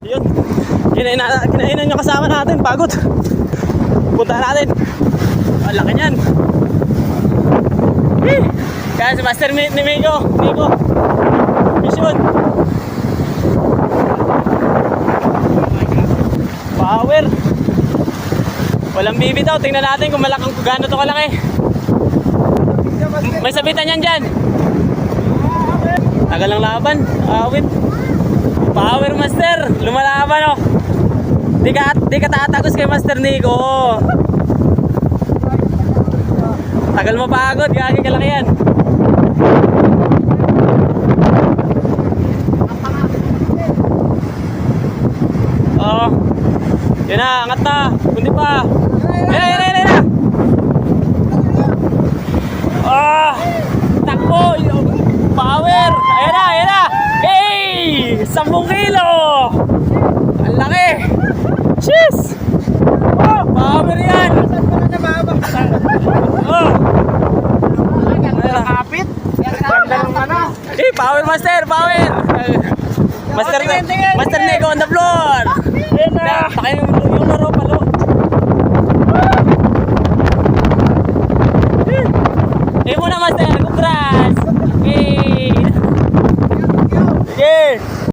Yun. Kinainan yung kasama natin. Pagod. Punta natin. Ang laki niyan. Kaya si Master ni Nico. Mission. Power. Walang bibitaw. Tingnan natin kung gaano to kalaki. May sabitan yan dyan. Tagal ng laban. Awit. Power Master. Lumalaban oh. Di ka tatagos kay Master Nico. Tagal mo pagod. Gagawin ka lang yan. Oh. Yan na. Angat na. Kundi pa. Yan na. Ah. Takbo. Power. Ayan na. Hey! 10 kilo. Ang laki. Cheers. Oh, power yan. Oh. Kapit. Hey, power Master, power. Master Nico on the floor. Pakai yung laro palo.